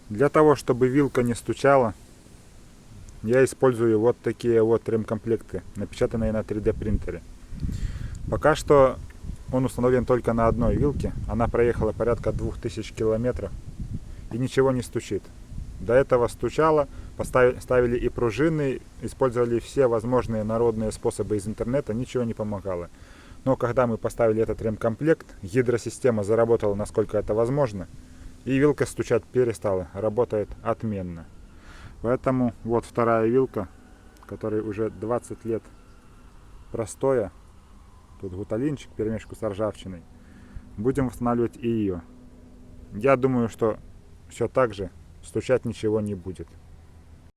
Для того, чтобы вилка не стучала, я использую вот такие вот ремкомплекты, напечатанные на 3D принтере. Пока что он установлен только на одной вилке. Она проехала порядка 2000 километров и ничего не стучит. До этого стучало, ставили и пружины, использовали все возможные народные способы из интернета, ничего не помогало. Но когда мы поставили этот ремкомплект, гидросистема заработала насколько это возможно, и вилка стучать перестала, работает отменно. Поэтому вот вторая вилка, которой уже 20 лет простоя. Тут гуталинчик, перемешку с ржавчиной. Будем восстанавливать и ее. Я думаю, что все так же стучать ничего не будет.